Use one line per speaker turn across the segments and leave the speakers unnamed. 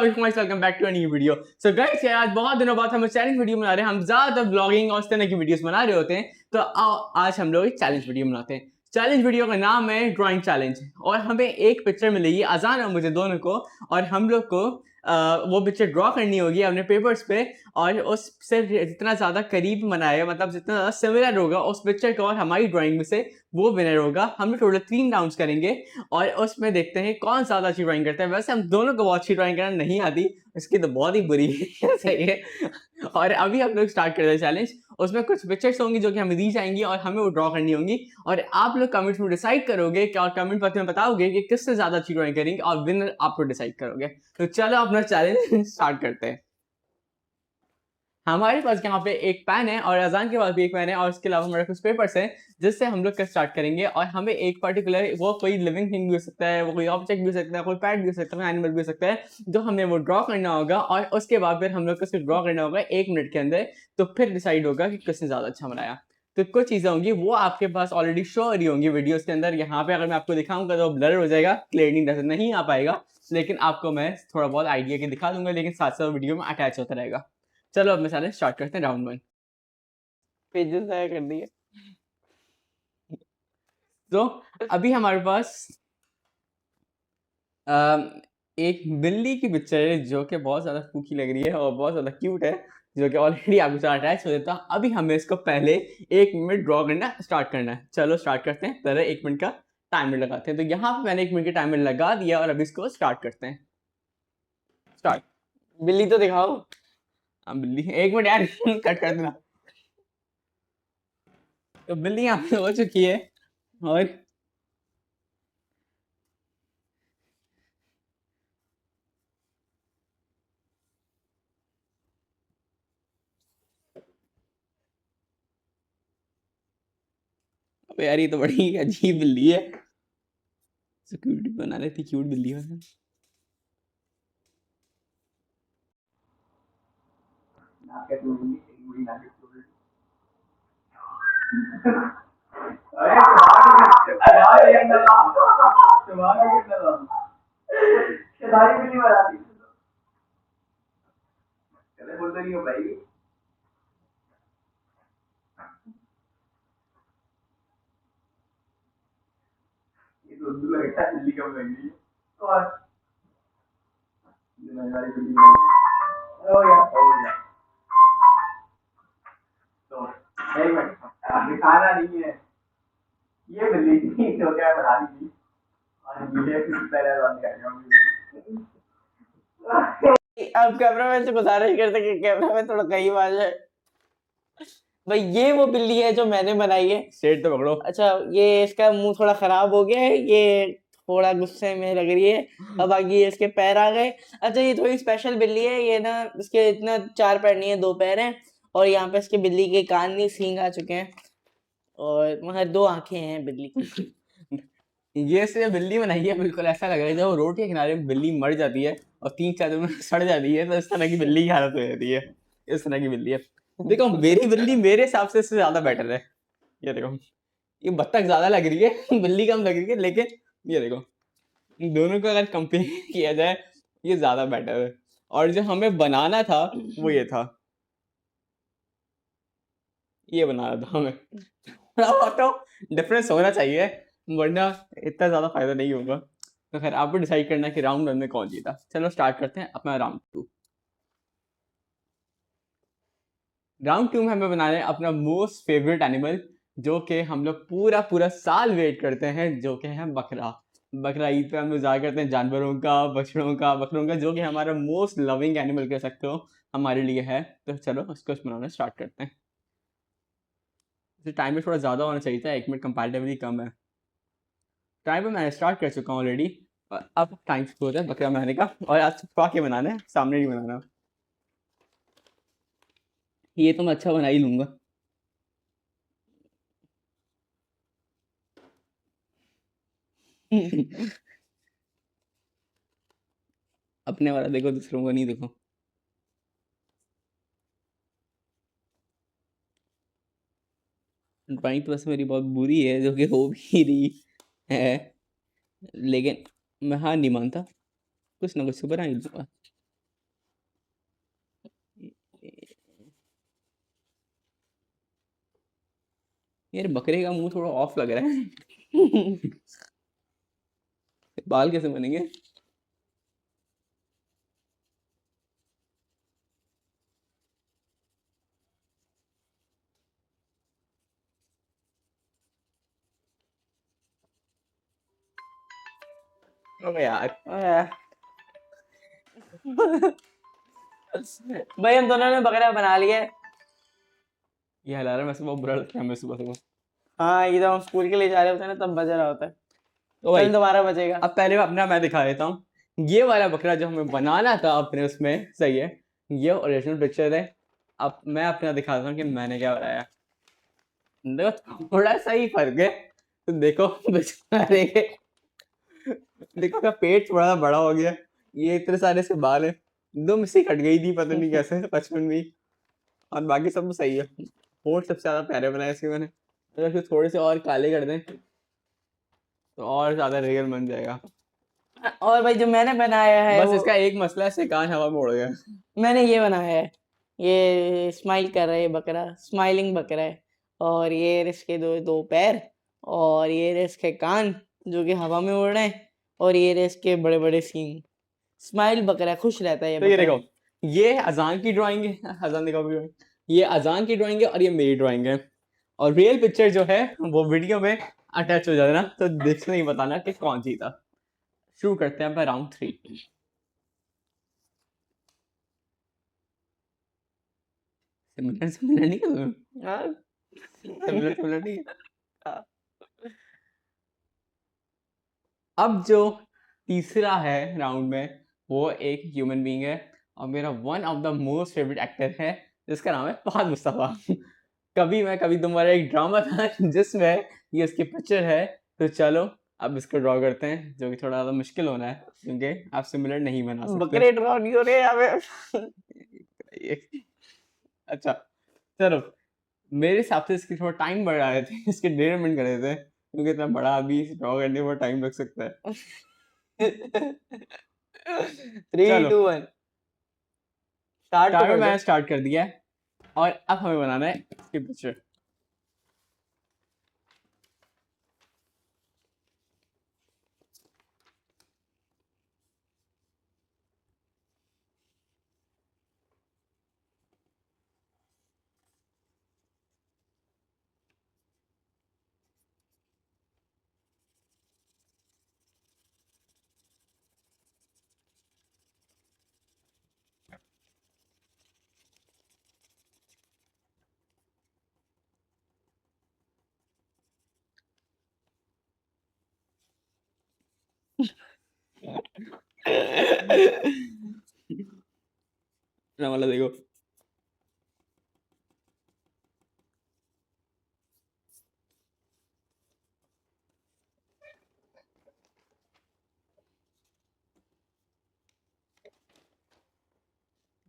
Welcome back to a new video. So guys यार, आज बहुत दिनों बाद हम चैलेंज वीडियो बना रहे हैं। हम ज्यादातर ब्लॉगिंग और इस तरह की वीडियोस बना रहे होते हैं, तो आओ आज हम लोग एक चैलेंज वीडियो बनाते हैं। चैलेंज वीडियो का नाम है ड्राइंग चैलेंज, और हमें एक पिक्चर मिलेगी अजान और मुझे दोनों को, और हम लोग को वो पिक्चर ड्रॉ करनी होगी अपने पेपर्स पे, और उससे जितना ज्यादा करीब बनाएगा, मतलब जितना ज्यादा सिमिलर होगा उस पिक्चर को और हमारी ड्राइंग में से, वो विनर होगा। हम लोग टोटल 3 राउंड्स करेंगे और उसमें देखते हैं कौन ज्यादा अच्छी ड्राइंग करता है। वैसे हम दोनों को बहुत अच्छी ड्राइंग करना नहीं आती, इसकी तो बहुत ही बुरी है सही है। और अभी हम लोग स्टार्ट करते हैं चैलेंज। उसमें कुछ पिक्चर्स होंगी जो कि हमें दी जाएंगी और हमें वो ड्रॉ करनी होंगी, और आप लोग कमेंट्स में डिसाइड करोगे कि, और कमेंट बॉक्स में बताओगे कि किससे ज्यादा अच्छी ड्राइंग करेंगे, और विनर आप लोग डिसाइड करोगे। तो चलो अपना चैलेंज स्टार्ट करते हैं। हमारे पास यहाँ पे एक पेन है और अजान के पास भी एक पेन है, और उसके अलावा हमारे कुछ पेपर्स हैं जिससे हम लोग का स्टार्ट करेंगे। और हमें एक पर्टिकुलर, वो कोई लिविंग थिंग भी हो सकता है, वो कोई ऑब्जेक्ट भी हो सकता है, कोई पैट भी हो सकता है, एनिमल भी हो सकता है, जो हमें वो ड्रॉ करना होगा। और उसके बाद फिर हम लोग को उसको ड्रॉ करना होगा 1 मिनट के अंदर। तो फिर डिसाइड होगा कि किसने ज्यादा अच्छा बनाया। तो कुछ चीजें होंगी वो आपके पास ऑलरेडी शो हो रही होंगी वीडियोस के अंदर। यहाँ पे अगर मैं आपको दिखाऊंगा तो ब्लर हो जाएगा, क्लियरली नजर नहीं आ पाएगा, लेकिन आपको मैं थोड़ा बहुत आइडिया के दिखा दूंगा, लेकिन साथ साथ वीडियो में अटैच होता रहेगा। चलो अब मैं सारे स्टार्ट करते हैं राउंड 1। पेजेस तय कर दिए। तो अभी हमारे पास एक बिल्ली की पिक्चर है जो कि बहुत ज्यादा फूकी लग रही है और बहुत ज्यादा क्यूट है, जो कि ऑलरेडी आपके साथ अटैच हो जाता है। अभी हमें इसको पहले 1 मिनट ड्रॉ करना स्टार्ट करना है। चलो स्टार्ट करते हैं। पहले 1 मिनट का टाइमर लगाते हैं। तो यहाँ पे मैंने 1 मिनट का टाइमर लगा दिया और अभी इसको स्टार्ट करते हैं। स्टार्ट। बिल्ली तो दिखाओ। हाँ बिल्ली, 1 मिनट यार कट कर देना। तो बिल्ली यहाँ पे हो चुकी है, और यार ये तो बड़ी अजीब बिल्ली है। सिक्योरिटी बना लेती, क्यूट बिल्ली है। अब कैमरा मैन से गुजारिश करते कि कैमरा मैन थोड़ा करीब आ जाए। भाई ये वो बिल्ली है जो मैंने बनाई है। सेट तो पकड़ो। अच्छा, ये इसका मुंह थोड़ा खराब हो गया है, ये थोड़ा गुस्से में लग रही है। अब बाकी इसके पैर आ गए। अच्छा, ये थोड़ी स्पेशल बिल्ली है। ये ना, इसके इतना 4 पैर नहीं है, 2 पैर हैं, और यहाँ पे इसके बिल्ली के कान नहीं, सींग आ चुके हैं, और मगर 2 आंखें हैं बिल्ली की। ये सिर्फ बिल्ली बनाई है, बिल्कुल ऐसा लग रहा है जब रोड के किनारे बिल्ली मर जाती है और 3-4 दिन में सड़ जाती है, तो इस तरह की बिल्ली की हालत हो जाती है। इस तरह की बिल्ली है। देखो मेरी बिल्ली मेरे हिसाब से इससे ज्यादा बेटर है। ये देखो, ये बत्तख ज्यादा लग रही है बिल्ली कम लग रही है, लेकिन ये देखो, इन दोनों को अगर कंपेयर किया जाए, ये ज्यादा बेटर है। और जो हमें बनाना था वो ये था, ये बनाना था हमें। थोड़ा बहुत तो डिफरेंस होना चाहिए, वरना इतना ज्यादा फायदा नहीं होगा। तो खैर आपको डिसाइड करना है कि राउंड 1 में कौन जीता। चलो स्टार्ट करते हैं अपना राउंड 2। राउंड 2 में हमें बनाना है अपना मोस्ट फेवरेट एनिमल, जो कि हम लोग पूरा पूरा साल वेट करते हैं, जो कि है बकरा। बकरा ईद पे हम लोग ज़्यादा करते हैं जानवरों का, बकरों का, जो कि हमारा मोस्ट लविंग एनिमल कह सकते हो हमारे लिए है। तो चलो उसको बनाना स्टार्ट करते हैं। टाइम भी थोड़ा ज़्यादा होना चाहिए था, 1 मिनट कंपैरेटिवली कम है। टाइम पे मैं स्टार्ट कर चुका हूँ ऑलरेडी। अब टाइम हो है बकरा बनाने का, और आज छुपा के बनाना है, सामने नहीं बनाना। ये तो मैं अच्छा बना ही लूंगा। अपने वाला देखो, दूसरों को नहीं देखो। ड्राइंग तो बस मेरी बहुत बुरी है, जो कि हो भी रही है, लेकिन मैं हार नहीं मानता, कुछ ना कुछ तो बना ही लूंगा।
यार बकरे का मुंह थोड़ा ऑफ लग रहा है। बाल कैसे बनेंगे? अबे यार
भाई हम दोनों ने बकरा बना लिया है।
ये हला रहा है, वैसे बहुत बुरा लगता है हमें सुबह सुबह।
हाँ ये जब हम स्कूल के लिए जा रहे होते हैं ना तब बज रहा होता है।
तो भाई
कल दोबारा बजेगा।
अब पहले अपना मैं दिखा देता हूँ। ये वाला बकरा जो हमें बनाना था अपने उसमें, सही है, ये ओरिजिनल पिक्चर है। अब मैं अपना दिखाता हूँ कि मैंने क्या बनाया। देखो थोड़ा सा ही फर्क है। तो देखो बेचारे के, देखो इसका पेट थोड़ा सा बड़ा हो गया, ये इतने सारे से बाल है, दुम सी कट गई थी पता नहीं कैसे बचपन में ही। और बाकी सब तो सही है। होंठ सबसे ज्यादा प्यारे बनाए इसके मैंने। अगर इसको थोड़े से और काले कर दें तो और ज्यादा रियल बन जाएगा।
और भाई जो मैंने बनाया है
बस
वो
इसका एक मसला है, इससे कान हवा में उड़ गया।
मैंने ये बनाया है। ये स्माइल कर रहा है, ये बकरा स्माइलिंग बकरा है। और ये इसके दो दो पैर। और ये इसके कान जो कि हवा में उड़ रहे हैं। और ये इसके बड़े बड़े सींग। स्माइल बकरा, खुश रहता है ये
तो ये
बकरा।
देखो, ये अजान की ड्राइंग है, अजान देखो अभी, ये अजान की ड्राइंग है और ये मेरी ड्राइंग है। और रियल पिक्चर जो है वो वीडियो में अटैच हो जाना, तो देखने ही बताना कि कौन जीता। शुरू करते हैं राउंड 3। सिमिलर सिमिलर नहीं है,
हाँ।
सिमिलर सिमिलर नहीं है। अब जो तीसरा है राउंड में, वो एक ह्यूमन बीइंग है और मेरा one of the most favourite actor है, जिसका नाम है फहद मुस्तफा। कभी मैं कभी तुम्हारा एक ड्रामा था जिसमें ये उसकी पिक्चर है। तो चलो अब इसको ड्रॉ करते हैं, जो कि थोड़ा ज़्यादा मुश्किल होना है क्योंकि आप सिमिलर नहीं बना सकते।
बकरे ड्रॉ नहीं हो रहे यहाँ पे।
अच्छा चलो, मेरे हिसाब से इसकी थोड़ा टाइम बढ़ा रहे थे, इसके 1.5 मिनट कर देते हैं क्योंकि इतना बड़ा अभी ड्रॉ करने में टाइम लग सकता है।
3
चलो
2 1 स्टार्ट तो
टाइमर
कर दो।
मैंने स्टार्ट कर दिया है और अब हमें बनाना है इसकी पिक्चर। वाला देखो,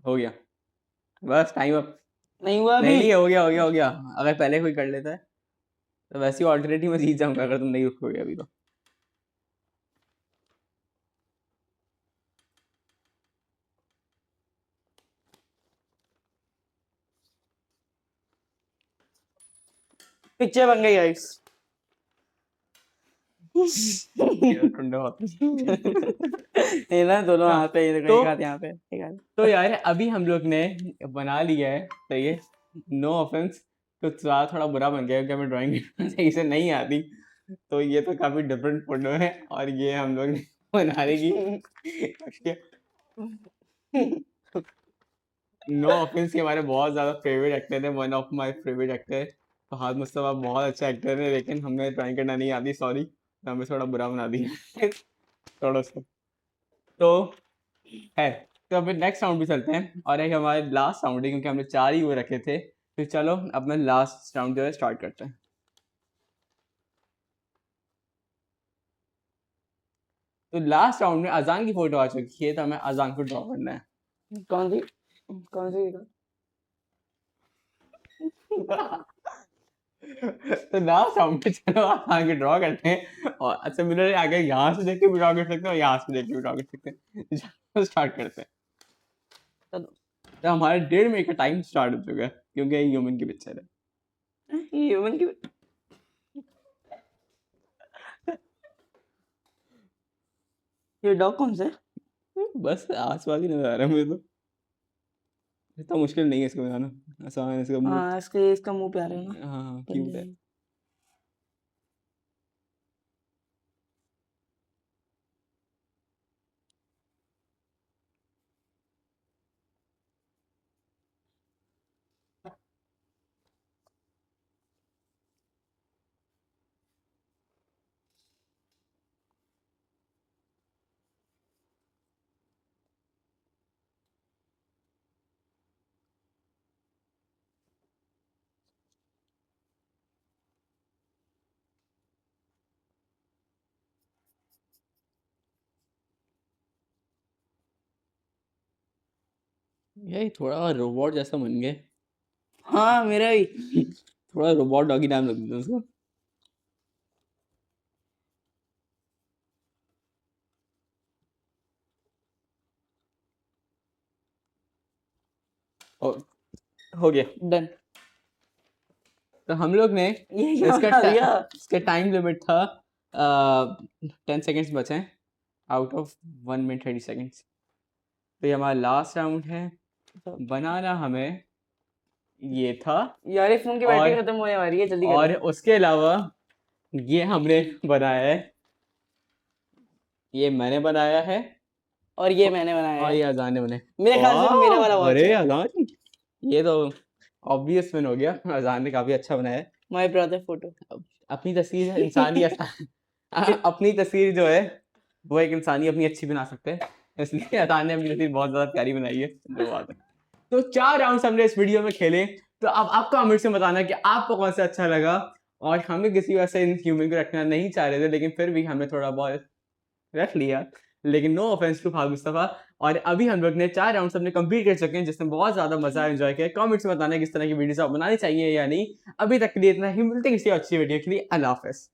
हो गया, बस टाइम अप।
नहीं हुआ अभी।
नहीं हो गया हो गया हो गया। अगर पहले कोई कर लेता है तो वैसे ही ऑल्टरनेटिव में जीत जाऊंगा अगर तुम नहीं रुकोगे अभी तो।
पिक्चर बन गई गाइस।
टुंडा होता
ये ना दोनों
है।
हाथ पे, ये देखो,
तो
एक हाथ यहाँ पे, एक हाथ।
तो यार अभी हम लोग ने बना लिया है, सही है, नो ऑफेंस। तो थोड़ा बुरा बन गया क्योंकि हमें ड्राइंग सही से नहीं आती। तो ये तो काफी डिफरेंट फोटो है और ये हम लोग ने बनाने की नो ऑफेंस के हमारे बहुत ज़्यादा फेवरेट एक्टर है, one of my favourite actor Fahadh Mustafa बहुत अच्छा एक्टर है, लेकिन हमें ड्राइंग करना नहीं आती, सॉरी, हमें थोड़ा बुरा बना दिया थोड़ा सा। तो है, तो अभी नेक्स्ट राउंड भी चलते हैं और एक हमारे लास्ट राउंड है क्योंकि हमने 4 ही वो रखे थे। तो चलो अपना लास्ट राउंड जो है स्टार्ट करते हैं। तो लास्ट राउंड में अजान की फोटो आ चुकी है, तो हमें अजान को ड्रॉ करना है।
कौन सी कौन सी
तो लास्ट राउंड में चलो आगे ड्रॉ करते हैं और अच्छा मिलर आगे यहाँ से देख के भी ड्रॉ कर सकते हैं और यहाँ से देख के भी ड्रॉ कर सकते हैं। स्टार्ट करते हैं।
चलो।
तो हमारे 1.5 मिनट का टाइम स्टार्ट हो चुका है क्योंकि ये ह्यूमन की पिक्चर है।
ह्यूमन की ये डॉग कौन सा है?
बस आसपास ही नजर आ रहा है मुझे तो। इतना मुश्किल नहीं है इसको बनाना, आसान है इसका मुंह।
हाँ इसका मुंह प्यारा है ना,
हाँ
बन
क्यूट है।
जाएगा।
ये थोड़ा रोबोट जैसा बन गया।
हाँ मेरा भी।
थोड़ा रोबोट डॉगी नाम लग देता उसको। और हो गया।
डन।
तो हम लोग ने
ये क्या
इसका
बना दिया?
इसका टाइम लिमिट था 10 सेकेंड्स बचे हैं आउट ऑफ 1 मिनट 30 सेकेंड्स। तो ये हमारा लास्ट राउंड है। बनाना हमें ये था,
यार ये फोन की बैटरी
और
खत्म होने वाली है, जल्दी
और
करो।
उसके अलावा ये हमने बनाया है, ये मैंने बनाया है,
और ये मैंने बनाया
और
है।
ये अजान ने बनाया।
मेरे ख्याल से मेरा वाला वॉच
अरे
है।
अजान, ये तो ऑब्वियस विन हो गया। अजान ने काफी अच्छा बनाया है।
My brother photo.
अपनी तस्वीर इंसानी अपनी तस्वीर जो है वो एक इंसानी अपनी अच्छी बना सकते हैं, इसलिए अतान ने अपनी तस्वीर बहुत ज्यादा प्यारी बनाई है। जो बात है, तो 4 राउंड्स हमने इस वीडियो में खेले। तो अब आप कमेंट से बताना कि आपको कौन सा अच्छा लगा। और हमें किसी वैसे इन ह्यूमन को रखना नहीं चाह रहे थे, लेकिन फिर भी हमने थोड़ा बहुत रख लिया। लेकिन नो ऑफेंस टू फाग मुस्तफा। और अभी हम लोग ने 4 राउंड्स अपने कंप्लीट कर चुके हैं, जिसमें बहुत ज्यादा मजा एंजॉय किया। कमेंट्स में बताना किस तरह की वीडियोस आप बनानी चाहिए या नहीं। अभी तक के लिए इतना ही, मिलते हैं किसी अच्छी वीडियो के लिए। अल्लाह हाफिज़।